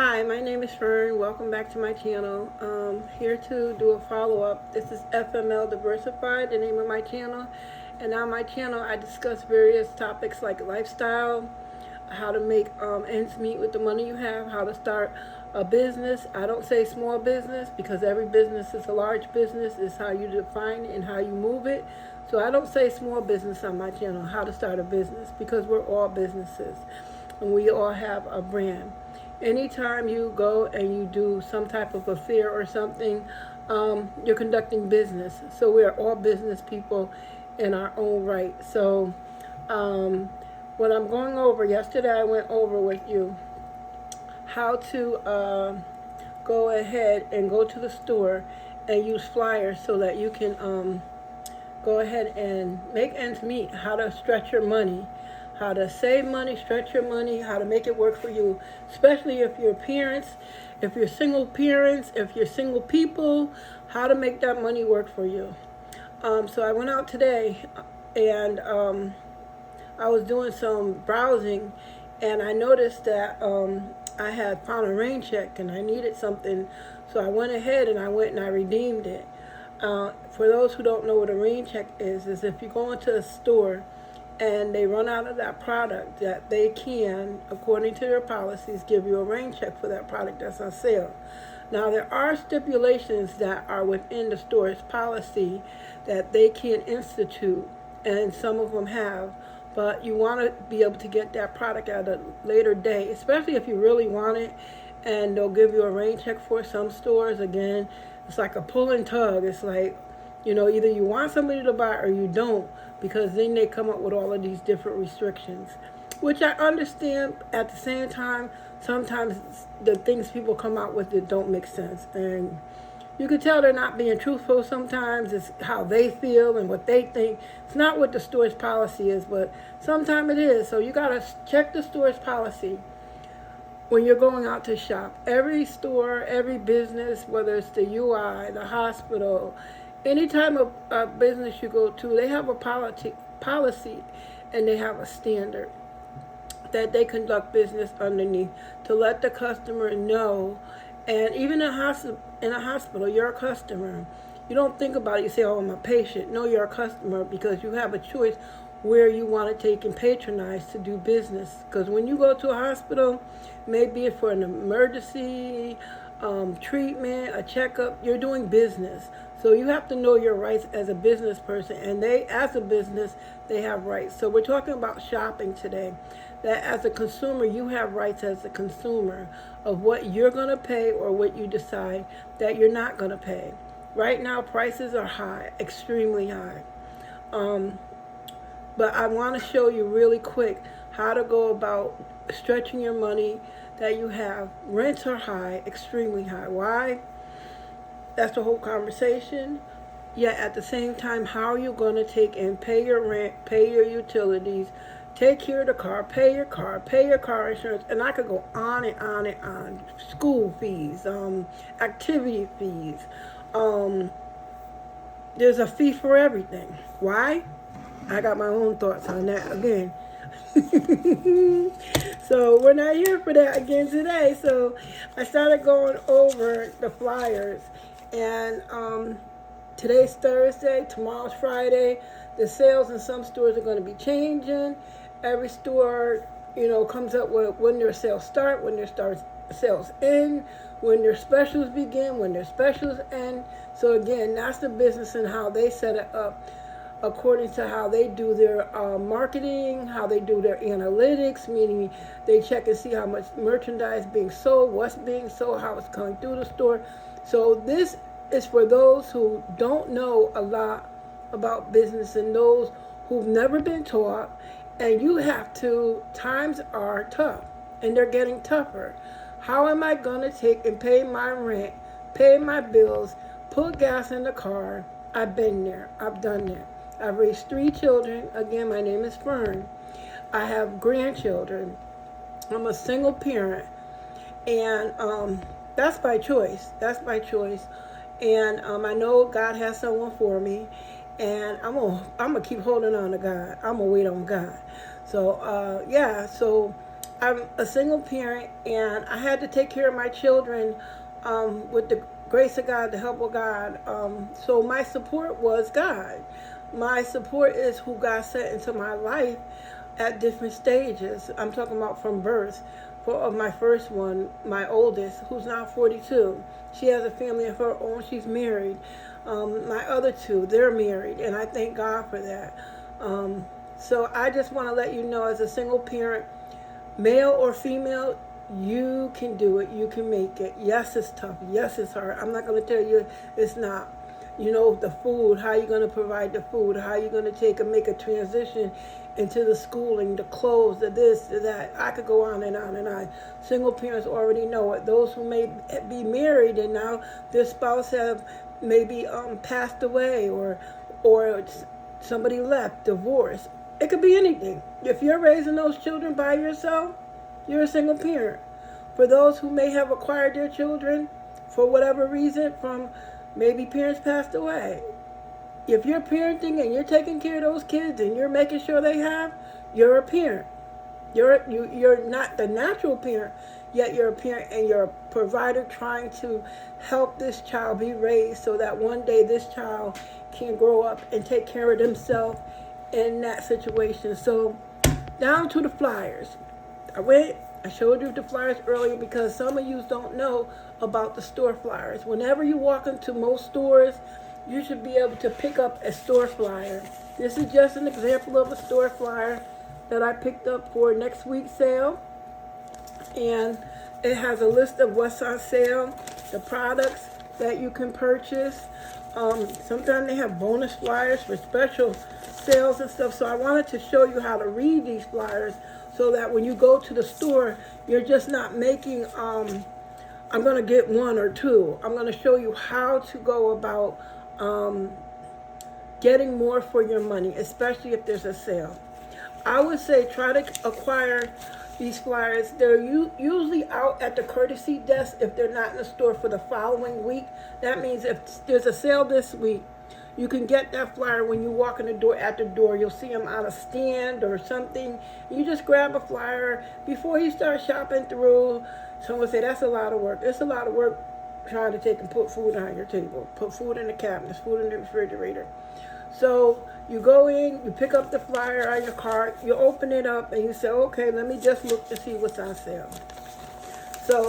Hi, my name is Fern. Welcome back to my channel. Here to do a follow-up. This is FML Diversified, the name of my channel. And on my channel, I discuss various topics like lifestyle, how to make ends meet with the money you have, how to start a business. I don't say small business because every business is a large business. It's how you define it and how you move it. So I don't say small business on my channel, how to start a business, because we're all businesses and we all have a brand. Anytime you go and you do some type of affair or something, you're conducting business. So we are all business people in our own right. So what I'm going over, yesterday I went over with you how to go ahead and go to the store and use flyers so that you can go ahead and make ends meet, how to stretch your money, how to save money, stretch your money, how to make it work for you, especially if you're parents, if you're single parents, if you're single people, how to make that money work for you. So I went out today and I was doing some browsing and I noticed that I had found a rain check and I needed something. So I went ahead and I went and I redeemed it. For those who don't know what a rain check is if you go into a store and they run out of that product, that they can, according to their policies, give you a rain check for that product that's on sale. Now, there are stipulations that are within the store's policy that they can institute, and some of them have, but you want to be able to get that product at a later date, especially if you really want it, and they'll give you a rain check for some stores. Again, it's like a pull and tug. It's like, either you want somebody to buy or you don't, because then they come up with all of these different restrictions, which I understand. At the same time, sometimes the things people come out with that don't make sense, and you can tell they're not being truthful. Sometimes it's how they feel and what they think. It's not what the store's policy is, but sometimes it is. So you got to check the store's policy when you're going out to shop. Every store, every business, whether it's the UI, the hospital, any type of business you go to, they have a policy and they have a standard that they conduct business underneath to let the customer know. And even in a hospital, you're a customer. You don't think about it. You say, oh, I'm a patient. No, you're a customer, because you have a choice where you want to take and patronize to do business. Because when you go to a hospital, maybe for an emergency, treatment, a checkup, you're doing business. So you have to know your rights as a business person, and they, as a business, they have rights. So we're talking about shopping today, that as a consumer, you have rights as a consumer of what you're going to pay or what you decide that you're not going to pay. Right now, prices are high, extremely high. But I want to show you really quick how to go about stretching your money that you have. Rents are high, extremely high. Why? That's the whole conversation. Yet at the same time, how are you going to take and pay your rent, pay your utilities, take care of the car, pay your car insurance, and I could go on and on and on. School fees, activity fees. There's a fee for everything. Why? I got my own thoughts on that again. So we're not here for that again today. So I started going over the flyers, and today's Thursday, tomorrow's Friday. The sales in some stores are going to be changing. Every store, comes up with when their sales start, when their sales end, when their specials begin, when their specials end. So again, that's the business and how they set it up, according to how they do their marketing, how they do their analytics, meaning they check and see how much merchandise being sold, what's being sold, how it's coming through the store. So this is for those who don't know a lot about business and those who've never been taught, and you have to. Times are tough, and they're getting tougher. How am I going to take and pay my rent, pay my bills, put gas in the car? I've been there. I've done that. I've raised 3 children. Again, my name is Fern. I have grandchildren. I'm a single parent. And that's by choice. That's by choice. And I know God has someone for me. And I'm gonna keep holding on to God. I'm going to wait on God. So, so I'm a single parent, and I had to take care of my children with the grace of God, the help of God. So my support was God. My support is who God sent into my life at different stages. I'm talking about from birth. For my first one, my oldest, who's now 42. She has a family of her own. She's married. My other two, they're married, and I thank God for that. So I just want to let you know, as a single parent, male or female, you can do it. You can make it. Yes, it's tough. Yes, it's hard. I'm not going to tell you it's not. You know, the food, how you going to provide the food, how you going to take and make a transition into the schooling, the clothes, the this, the that. I could go on and on and on. Single parents already know it. Those who may be married and now their spouse have maybe passed away, or somebody left, divorced. It could be anything. If you're raising those children by yourself, you're a single parent. For those who may have acquired their children for whatever reason, from maybe parents passed away, if you're parenting and you're taking care of those kids and you're making sure they have, you're a parent. You're not the natural parent, yet you're a parent and you're a provider trying to help this child be raised so that one day this child can grow up and take care of themselves in that situation. So down to the flyers. I showed you the flyers earlier because some of you don't know about the store flyers. Whenever you walk into most stores, you should be able to pick up a store flyer. This is just an example of a store flyer that I picked up for next week's sale. And it has a list of what's on sale, the products that you can purchase. Sometimes they have bonus flyers for special sales and stuff. So I wanted to show you how to read these flyers so that when you go to the store, you're just not making, I'm going to get one or two. I'm going to show you how to go about getting more for your money, especially if there's a sale. I would say try to acquire these flyers. They're usually out at the courtesy desk if they're not in the store for the following week. That means if there's a sale this week, you can get that flyer when you walk in the door. At the door, you'll see them on a stand or something. You just grab a flyer before you start shopping through. Someone say that's a lot of work. It's a lot of work trying to take and put food on your table, put food in the cabinets, food in the refrigerator. So you go in, you pick up the flyer on your cart, you open it up, and you say, okay, let me just look to see what's on sale. So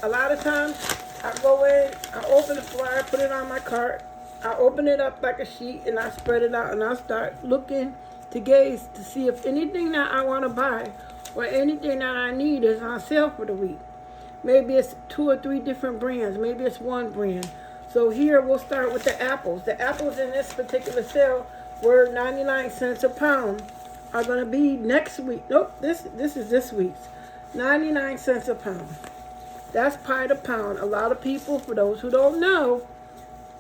a lot of times I go in, I open the flyer, put it on my cart, I open it up like a sheet, and I spread it out, and I start looking to gaze to see if anything that I want to buy or anything that I need is on sale for the week. Maybe it's 2 or 3 different brands. Maybe it's one brand. So here we'll start with the apples. The apples in this particular sale were 99 cents a pound. Are going to be next week. Nope, this is this week's. 99 cents a pound. That's by the pound. A lot of people, for those who don't know,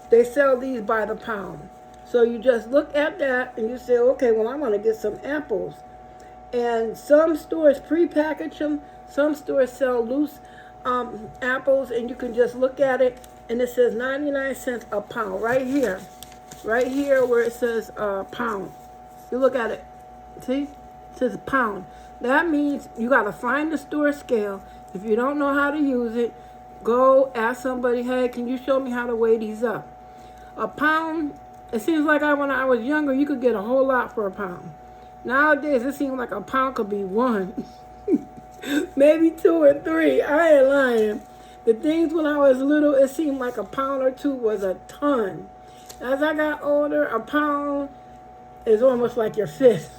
they sell these by the pound. So you just look at that and you say, okay, well, I want to get some apples. And some stores prepackage them. Some stores sell loose apples, and you can just look at it, and it says 99 cents a pound right here where it says pound. You look at it, see, it says pound. That means you got to find the store scale. If you don't know how to use it, go ask somebody, hey, can you show me how to weigh these up? A pound, it seems like when I was younger, you could get a whole lot for a pound. Nowadays, it seems like a pound could be 1. Maybe 2 or 3. I ain't lying. The things when I was little, it seemed like a pound or 2 was a ton. As I got older, a pound is almost like your fist.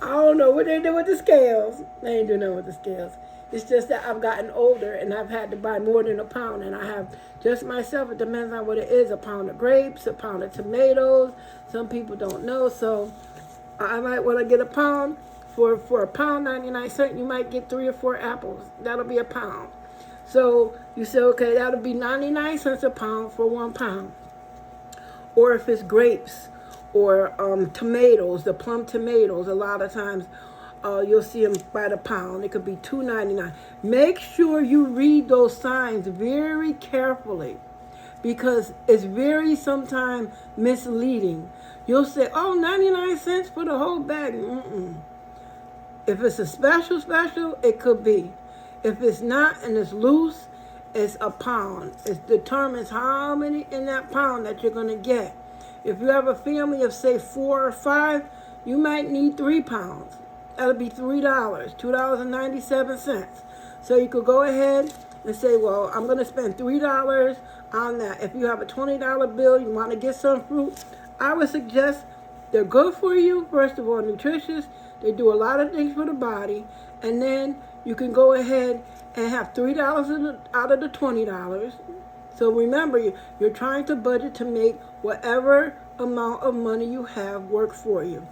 I don't know what they do with the scales. They ain't doing nothing with the scales. It's just that I've gotten older and I've had to buy more than a pound. And I have just myself, it depends on what it is, a pound of grapes, a pound of tomatoes. Some people don't know. So I might want to get a pound. For a pound 99 cents, you might get 3 or 4 apples. That'll be a pound. So you say, okay, that'll be 99 cents a pound for 1 pound. Or if it's grapes or tomatoes, the plum tomatoes, a lot of times you'll see them by the pound. It could be $2.99. Make sure you read those signs very carefully because it's very sometimes misleading. You'll say, oh, 99 cents for the whole bag. If it's a special, it could be. If it's not and it's loose, it's a pound. It determines how many in that pound that you're going to get. If you have a family of, say, 4 or 5, you might need 3 pounds. That'll be $3, $2.97. So you could go ahead and say, well, I'm going to spend $3 on that. If you have a $20 bill, you want to get some fruit, I would suggest they're good for you. First of all, nutritious. They do a lot of things for the body. And then you can go ahead and have $3 out of the $20. So remember, you're trying to budget to make whatever amount of money you have work for you.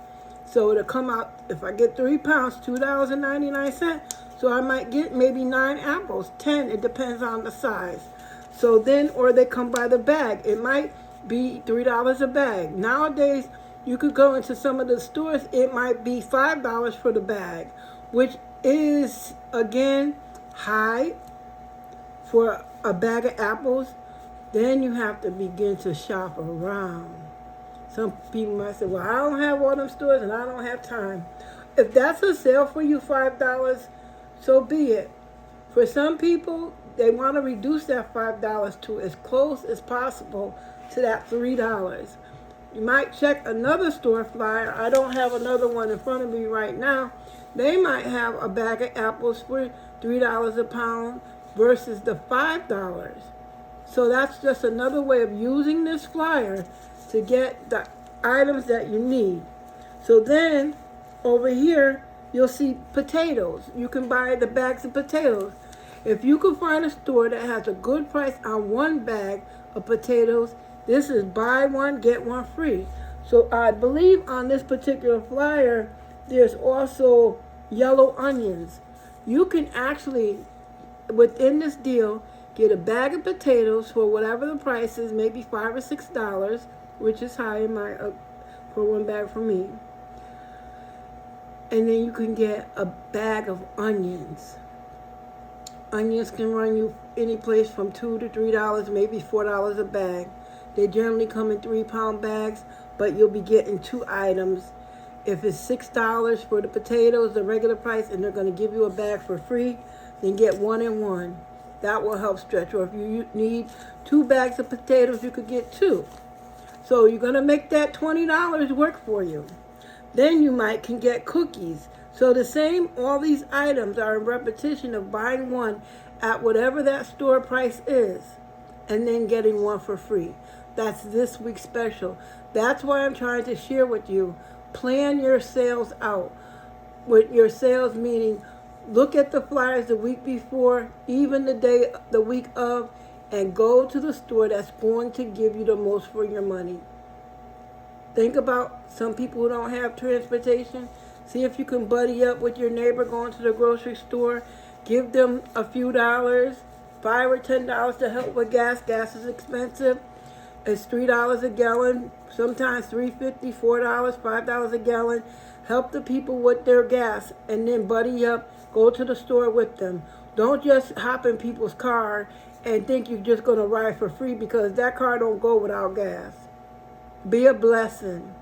So it'll come out, if I get 3 pounds, $2.99. So I might get maybe 9 apples, 10. It depends on the size. So then, or they come by the bag. It might be $3 a bag. Nowadays, you could go into some of the stores. It might be $5 for the bag, which is, again, high for a bag of apples. Then you have to begin to shop around. Some people might say, well, I don't have all them stores and I don't have time. If that's a sale for you, $5, so be it. For some people, they want to reduce that $5 to as close as possible to that $3. You might check another store flyer. I don't have another one in front of me right now. They might have a bag of apples for $3 a pound versus the $5. So that's just another way of using this flyer to get the items that you need. So then over here, you'll see potatoes. You can buy the bags of potatoes. If you can find a store that has a good price on one bag of potatoes, this is buy one, get one free. So I believe on this particular flyer, there's also yellow onions. You can actually, within this deal, get a bag of potatoes for whatever the price is, maybe $5 or $6, which is high in my for one bag for me. And then you can get a bag of onions. Onions can run you any place from $2 to $3, maybe $4 a bag. They generally come in 3-pound bags, but you'll be getting 2 items. If it's $6 for the potatoes, the regular price, and they're going to give you a bag for free, then get 1 and 1. That will help stretch. Or if you need 2 bags of potatoes, you could get 2. So you're going to make that $20 work for you. Then you can get cookies. So the same, all these items are a repetition of buying one at whatever that store price is and then getting one for free. That's this week's special. That's why I'm trying to share with you. Plan your sales out. With your sales meaning, look at the flyers the week before, even the week of, and go to the store that's going to give you the most for your money. Think about some people who don't have transportation. See if you can buddy up with your neighbor going to the grocery store. Give them a few dollars, $5 or $10 to help with gas. Gas is expensive. It's $3 a gallon, sometimes $3.50, $4, $5 a gallon. Help the people with their gas and then buddy up. Go to the store with them. Don't just hop in people's car and think you're just going to ride for free, because that car don't go without gas. Be a blessing.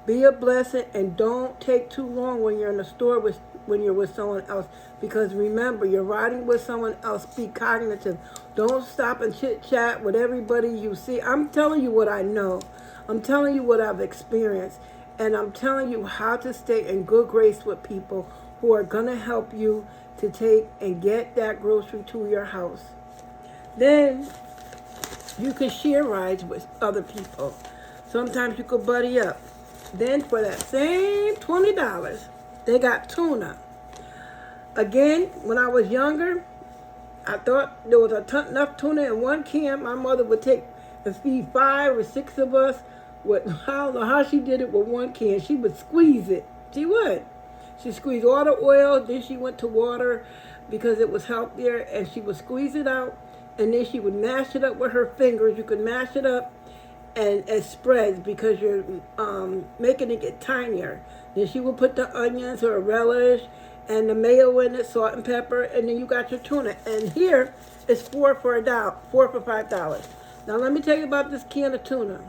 Be a blessing, and don't take too long when you're in the store when you're with someone else, because remember, you're riding with someone else. Be cognitive. Don't stop and chit-chat with everybody you see. I'm telling you what I know. I'm telling you what I've experienced, and I'm telling you how to stay in good grace with people who are going to help you to take and get that grocery to your house. Then you can share rides with other people. Sometimes you could buddy up. Then for that same $20, they got tuna. Again, when I was younger, I thought there was enough tuna in one can. My mother would take and feed 5 or 6 of us. I don't know how she did it with one can. She would squeeze it. She would. She squeezed all the oil, then she went to water because it was healthier, and she would squeeze it out, and then she would mash it up with her fingers. You could mash it up, and it spreads because you're making it get tinier. Then she would put the onions or a relish and the mayo in it, salt and pepper, and then you got your tuna. And here it's $4 for $5. Now let me tell you about this can of tuna.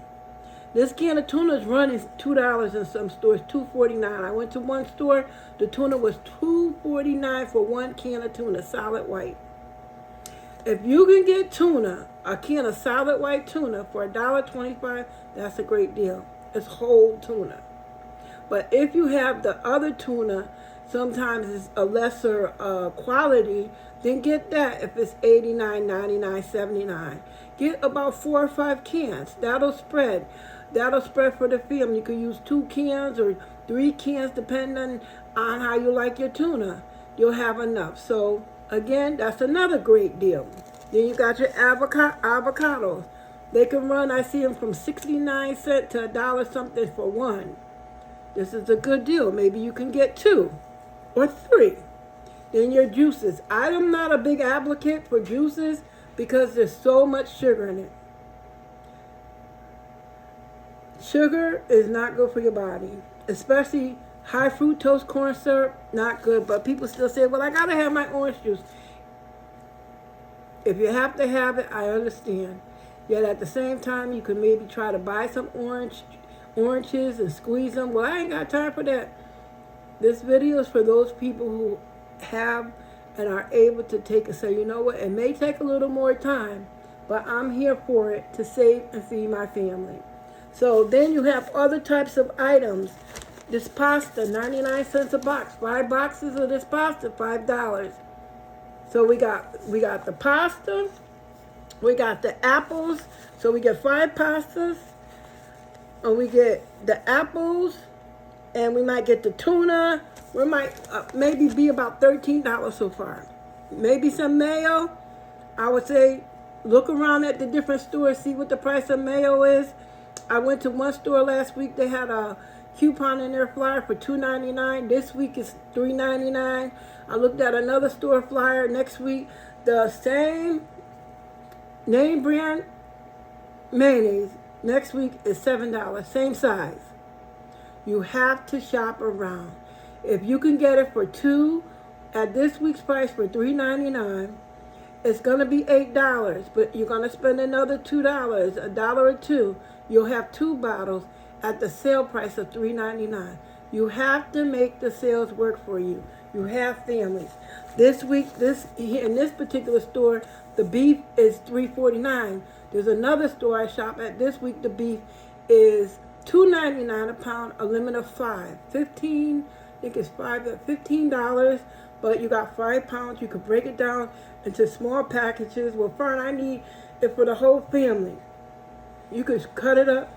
This can of tuna is running $2 in some stores, $2.49. I went to one store, the tuna was $2.49 for one can of tuna, solid white. If you can get tuna, a can of solid white tuna for $1.25, that's a great deal. It's whole tuna. But if you have the other tuna, sometimes it's a lesser quality, then get that if it's $89, $99, $79. Get about 4 or 5 cans. That'll spread. That'll spread for the family. You can use 2 cans or 3 cans depending on how you like your tuna. You'll have enough. So again, that's another great deal. Then you got your avocados. They can run, I see them from 69 cents to $1 something for one. This is a good deal. Maybe you can get 2 or 3. Then your juices. I am not a big advocate for juices because there's so much sugar in it. Sugar is not good for your body, especially high fructose corn syrup, not good. But people still say, well, I gotta have my orange juice. If you have to have it, I understand. Yet at the same time, you can maybe try to buy some oranges and squeeze them. Well, I ain't got time for that. This video is for those people who have and are able to take it. So you know what? It may take a little more time, but I'm here for it to save and feed my family. So then you have other types of items. This pasta, 99 cents a box. 5 boxes of this pasta, $5. So we got the pasta, we got the apples. So we get 5 pastas, and we get the apples, and we might get the tuna. We might maybe be about $13 so far. Maybe some mayo. I would say look around at the different stores, see what the price of mayo is. I went to one store last week. They had a coupon in their flyer for $2.99. This week is $3.99. I looked at another store flyer next week. The same name brand mayonnaise next week is $7. Same size. You have to shop around. If you can get it for 2 at this week's price for $3.99, it's going to be $8, but you're going to spend another $2, $1 or 2. You'll have 2 bottles at the sale price of $3.99. You have to make the sales work for you. You have families. This week, in this particular store, the beef is $3.49. There's another store I shop at this week. The beef is $2.99 a pound, a limit of 5. I think it's $15, but you got 5 pounds. You can break it down into small packages. Well, fine, I need it for the whole family. You could cut it up,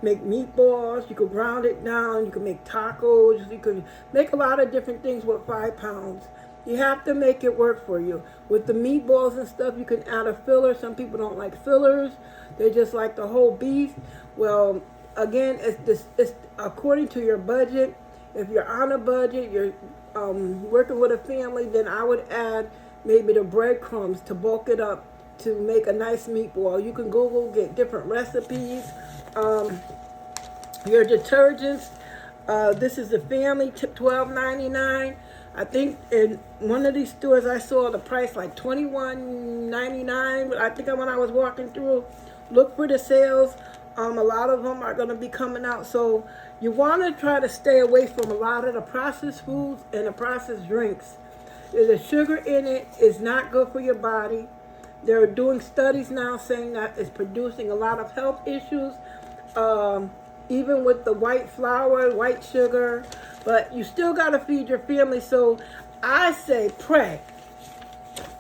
make meatballs, you could ground it down, you could make tacos, you could make a lot of different things with 5 pounds. You have to make it work for you. With the meatballs and stuff, you can add a filler. Some people don't like fillers. They just like the whole beef. Well, again, it's according to your budget. If you're on a budget, you're working with a family, then I would add maybe the breadcrumbs to bulk it up to make a nice meatball. You can Google, get different recipes. Your detergents, this is the family tip, $12.99. I think in one of these stores I saw the price like $21.99. I think when I was walking through, look for the sales. A lot of them are going to be coming out. So you want to try to stay away from a lot of the processed foods and the processed drinks. There's a sugar in it. It's not good for your body. They're doing studies now saying that it's producing a lot of health issues, even with the white flour, white sugar. But you still got to feed your family. So I say pray.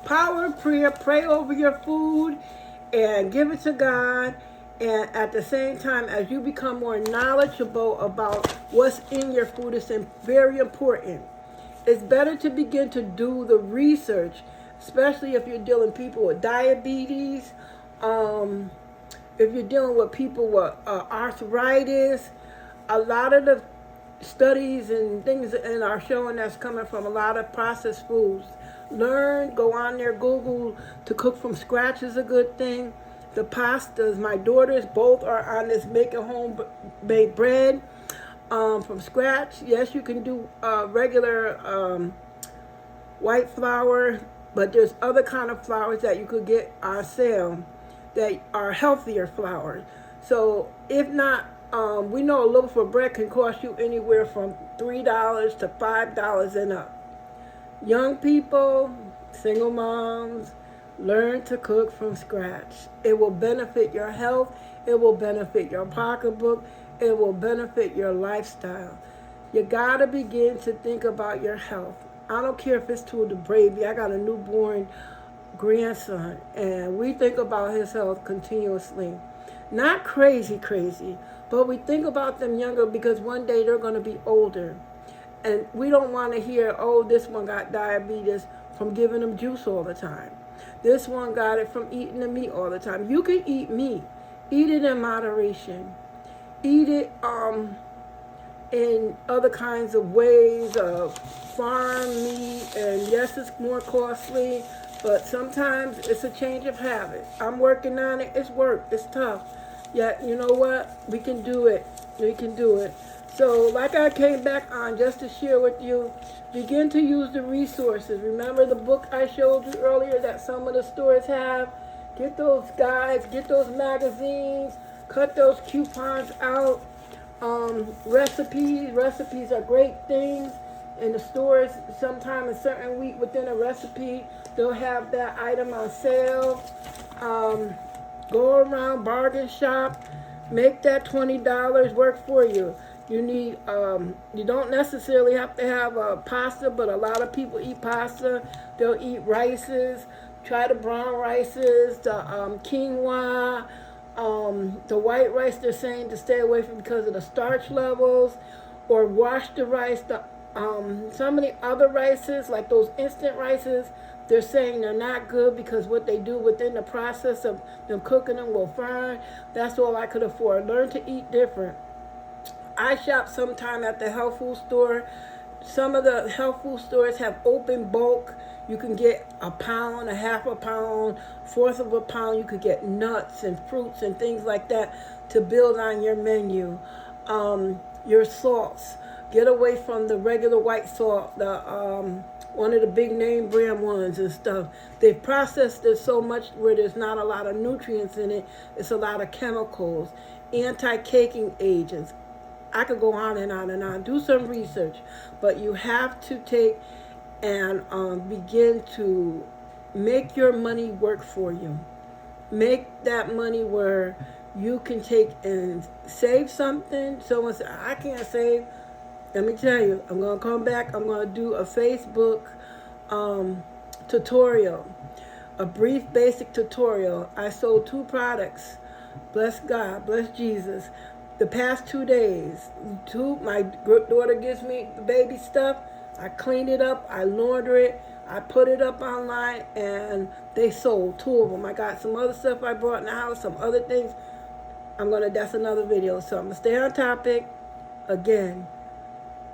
Power of prayer. Pray over your food and give it to God. And at the same time, as you become more knowledgeable about what's in your food, it's very important. It's better to begin to do the research, especially if you're dealing with people with diabetes, if you're dealing with people with arthritis. A lot of the studies and things are showing that's coming from a lot of processed foods. Learn, go on there, Google to cook from scratch is a good thing. The pastas, my daughters both are on this making home baked bread from scratch. Yes, you can do regular white flour, but there's other kind of flours that you could get on sale that are healthier flours. So if not We know a loaf of bread can cost you anywhere from $3 to $5 and up. Young people, single moms, learn to cook from scratch. It will benefit your health. It will benefit your pocketbook. It will benefit your lifestyle. You gotta begin to think about your health. I don't care if it's to the baby. I got a newborn grandson, and we think about his health continuously. Not crazy, but we think about them younger because one day they're going to be older. And we don't want to hear, oh, this one got diabetes from giving them juice all the time. This one got it from eating the meat all the time. You can eat meat. Eat it in moderation. Eat it in other kinds of ways of farm meat. And yes, it's more costly, but sometimes it's a change of habit. I'm working on it. It's work. It's tough. Yet, you know what? We can do it. We can do it. So, like I came back on just to share with you, begin to use the resources. Remember the book I showed you earlier that some of the stores have? Get those guides, get those magazines, cut those coupons out. Recipes are great things. In the stores, sometime a certain week within a recipe, they'll have that item on sale. Go around, bargain shop, make that $20 work for you. You need, you don't necessarily have to have a pasta, but a lot of people eat pasta. They'll eat rices. Try the brown rices, the quinoa, the white rice they're saying to stay away from because of the starch levels, or wash the rice. Some of the other rices, like those instant rices, they're saying they're not good because what they do within the process of them cooking them will burn. That's all I could afford. Learn to eat different. I shop sometime at the health food store. Some of the health food stores have open bulk. You can get a pound, a half a pound, fourth of a pound. You could get nuts and fruits and things like that to build on your menu. Your salts. Get away from the regular white salt, one of the big name brand ones and stuff. They've processed it so much where there's not a lot of nutrients in it. It's a lot of chemicals, anti-caking agents. I could go on and on and on. Do some research, but you have to take and begin to make your money work for you. Make that money where you can take and save something. Someone said, I can't save. Let me tell you, I'm going to come back. I'm going to do a Facebook tutorial, a brief basic tutorial. I sold 2 products. Bless God, bless Jesus. The past 2 days, my daughter gives me the baby stuff. I cleaned it up, I launder it, I put it up online, and they sold 2 of them. I got some other stuff I brought in the house, some other things. That's another video. So I'm going to stay on topic. Again,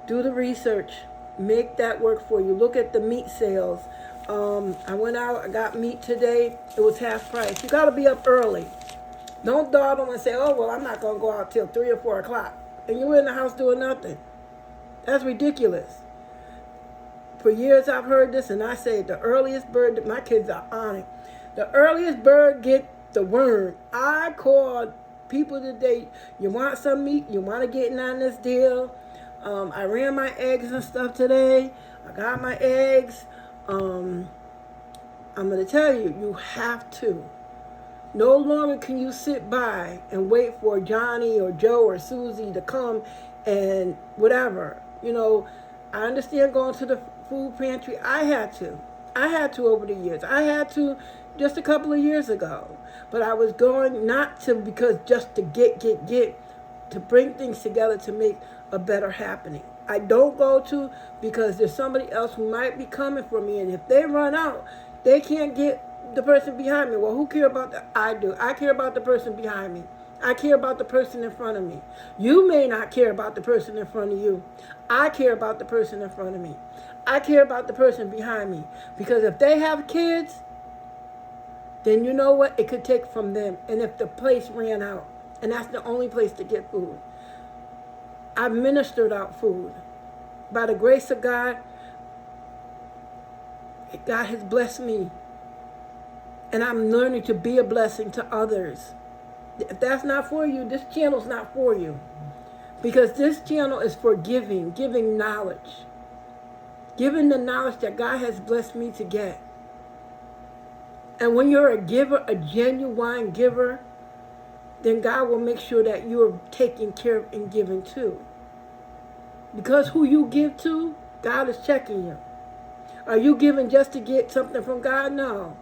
do the research. Make that work for you. Look at the meat sales. I went out, I got meat today. It was half price. You got to be up early. Don't dawdle and say, oh, well, I'm not going to go out till 3 or 4 o'clock. And you're in the house doing nothing. That's ridiculous. For years I've heard this, and I say the earliest bird, my kids are on it. The earliest bird get the worm. I called people today, you want some meat? You want to get in on this deal? I ran my eggs and stuff today. I got my eggs. I'm going to tell you, you have to. No longer can you sit by and wait for Johnny or Joe or Susie to come and whatever. You know, I understand going to the food pantry. I had to over the years. I had to just a couple of years ago. But I was going not to because just to get, to bring things together to make a better happening. I don't go to because there's somebody else who might be coming for me. And if they run out, they can't get the person behind me. Well, who care about that? I do. I care about the person behind me. I care about the person in front of me. You may not care about the person in front of you. I care about the person in front of me. I care about the person behind me. Because if they have kids, then you know what? It could take from them. And if the place ran out, and that's the only place to get food. I've ministered out food. By the grace of God, God has blessed me. And I'm learning to be a blessing to others. If that's not for you, this channel's not for you. Because this channel is for giving knowledge. Giving the knowledge that God has blessed me to get. And when you're a giver, a genuine giver, then God will make sure that you're taken care of and given to. Because who you give to, God is checking you. Are you giving just to get something from God? No.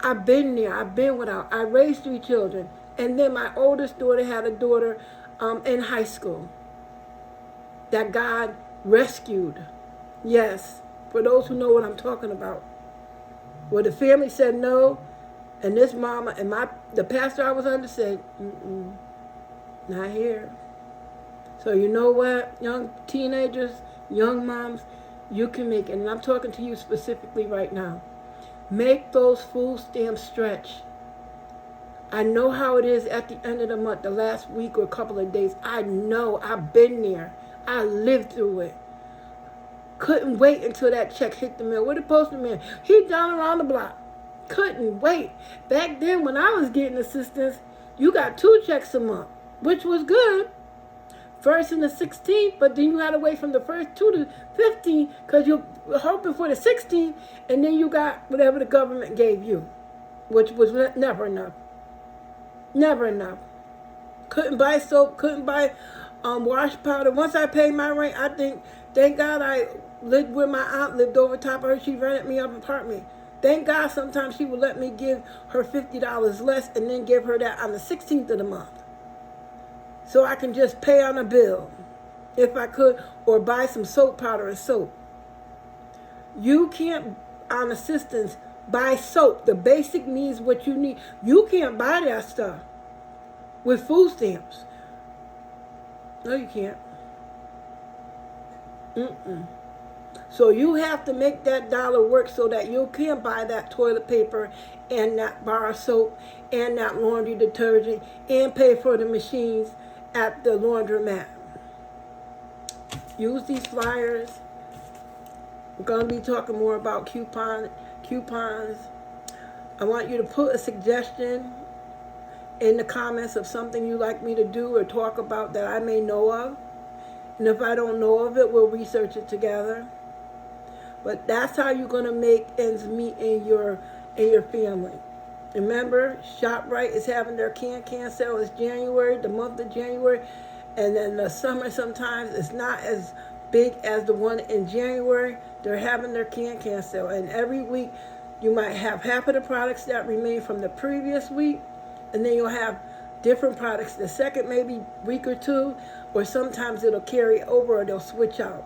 I've been there. I've been without. I raised 3 children. And then my oldest daughter had a daughter in high school that God rescued. Yes, for those who know what I'm talking about. Well, the family said no, and this mama and the pastor I was under said, not here. So you know what, young teenagers, young moms, you can make it. And I'm talking to you specifically right now. Make those food stamps stretch. I know how it is at the end of the month, the last week or a couple of days. I know. I've been there. I lived through it. Couldn't wait until that check hit the mail. Where the postman? He down around the block. Couldn't wait. Back then when I was getting assistance, you got 2 checks a month, which was good. First and the 16th, but then you had to wait from the first 2 to 15 because you're hoping for the 16th, and then you got whatever the government gave you, which was never enough. Never enough. Couldn't buy soap, couldn't buy wash powder. Once I paid my rent, thank God I lived where my aunt lived over top of her. She rented me an apartment. Thank God sometimes she would let me give her $50 less and then give her that on the 16th of the month. So I can just pay on a bill if I could, or buy some soap powder and soap. You can't, on assistance, buy soap. The basic needs what you need. You can't buy that stuff with food stamps. No, you can't. So you have to make that dollar work so that you can buy that toilet paper and that bar of soap and that laundry detergent and pay for the machines at the laundromat. Use these flyers. We're going to be talking more about coupons. I want you to put a suggestion in the comments of something you like me to do or talk about that I may know of. And if I don't know of it, we'll research it together. But that's how you're going to make ends meet in your family. Remember, ShopRite is having their can sale. It's January, the month of January. And then the summer sometimes it's not as big as the one in January. They're having their can sale. And every week you might have half of the products that remain from the previous week. And then you'll have different products the second maybe week or two. Or sometimes it'll carry over or they'll switch out.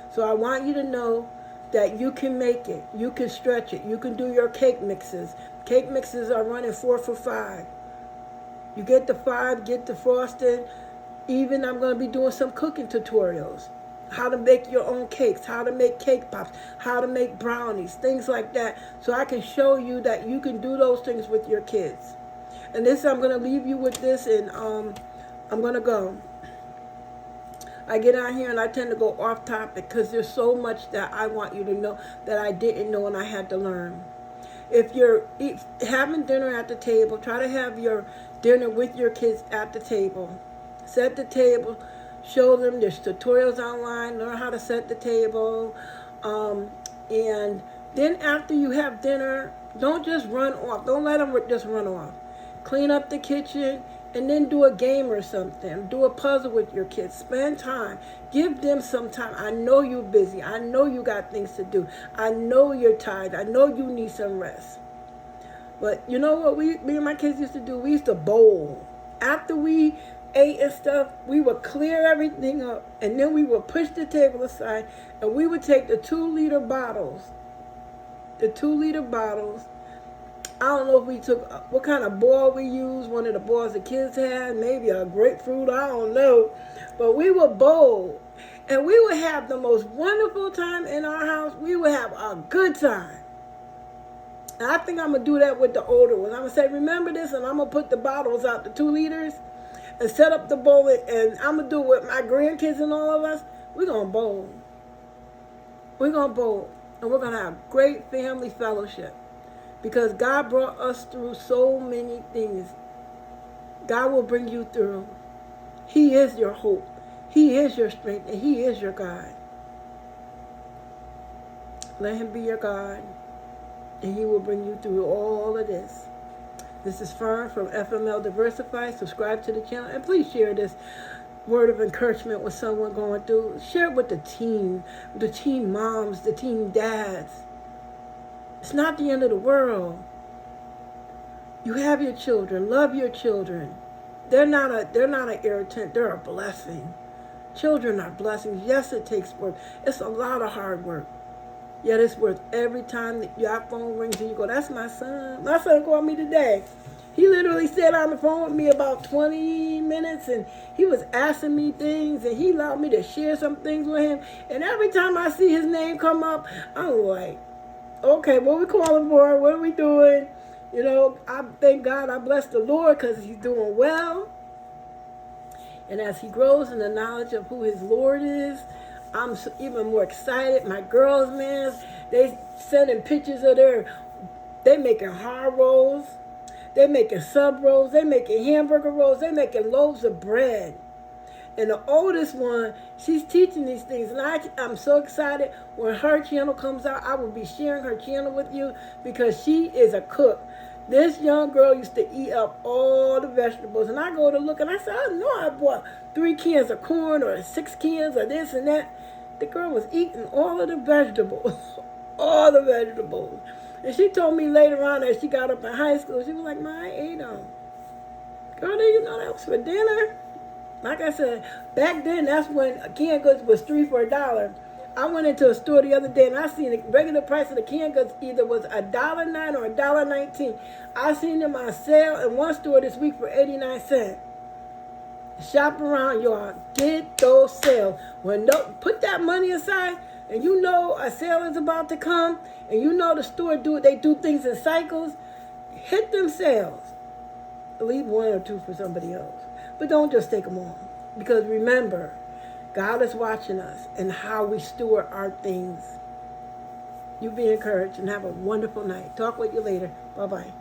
So I want you to know that you can make it. You can stretch it. You can do your cake mixes. Cake mixes are running 4 for $5. You get the 5, get the frosting. Even I'm going to be doing some cooking tutorials. How to make your own cakes, how to make cake pops, how to make brownies, things like that. So I can show you that you can do those things with your kids. And this, I'm going to leave you with this, and I'm going to go. I get on here and I tend to go off topic because there's so much that I want you to know that I didn't know and I had to learn. If you're having dinner at the table, try to have your dinner with your kids at the table. Set the table. Show them there's tutorials online. Learn how to set the table. And then after you have dinner, don't just run off. Don't let them just run off. Clean up the kitchen. And then do a game or something. Do a puzzle with your kids. Spend time. Give them some time. I know you're busy. I know you got things to do. I know you're tired. I know you need some rest. But you know what me and my kids used to do? We used to bowl. After we ate and stuff, we would clear everything up. And then we would push the table aside. And we would take the 2-liter bottles. The 2-liter bottles. I don't know if we took, what kind of ball we used, one of the balls the kids had, maybe a grapefruit, I don't know. But we would bowl, and we would have the most wonderful time in our house. We would have a good time. And I think I'm going to do that with the older ones. I'm going to say, remember this, and I'm going to put the bottles out, the 2 liters, and set up the bowling, and I'm going to do it with my grandkids and all of us. We're going to bowl. We're going to bowl, and we're going to have great family fellowship. Because God brought us through so many things. God will bring you through. He is your hope. He is your strength, and He is your God. Let Him be your God, and He will bring you through all of this. This is Fern from FML Diversified. Subscribe to the channel, and please share this word of encouragement with someone going through. Share it with the teen moms, the teen dads. It's not the end of the world. You have your children. Love your children. They're not an irritant. They're a blessing. Children are blessings. Yes, it takes work. It's a lot of hard work. Yet it's worth every time that your phone rings and you go, that's my son. My son called me today. He literally sat on the phone with me about 20 minutes and he was asking me things and he allowed me to share some things with him. And every time I see his name come up, I'm like, okay, what we calling for? What are we doing? You know, I thank God, I bless the Lord because he's doing well. And as he grows in the knowledge of who his Lord is, I'm even more excited. My girls, man, they sending pictures of they making hard rolls. They making sub rolls. They making hamburger rolls. They making loaves of bread. And the oldest one, she's teaching these things. And I'm so excited. When her channel comes out, I will be sharing her channel with you because she is a cook. This young girl used to eat up all the vegetables. And I go to look and I said, I know I bought 3 cans of corn or 6 cans of this and that. The girl was eating all of the vegetables. All the vegetables. And she told me later on as she got up in high school, she was like, Ma, I ate them. Girl, did you know that was for dinner? Like I said, back then, that's when canned goods was 3 for $1. I went into a store the other day and I seen the regular price of the canned goods either was $1.09 or $1.19. I seen them on sale in one store this week for 89 cents. Shop around, y'all. Get those sales. Put that money aside, and you know a sale is about to come, and you know the store they do things in cycles. Hit them sales. Leave 1 or 2 for somebody else, but don't just take them all. Because remember, God is watching us and how we steward our things. You be encouraged and have a wonderful night. Talk with you later. Bye bye.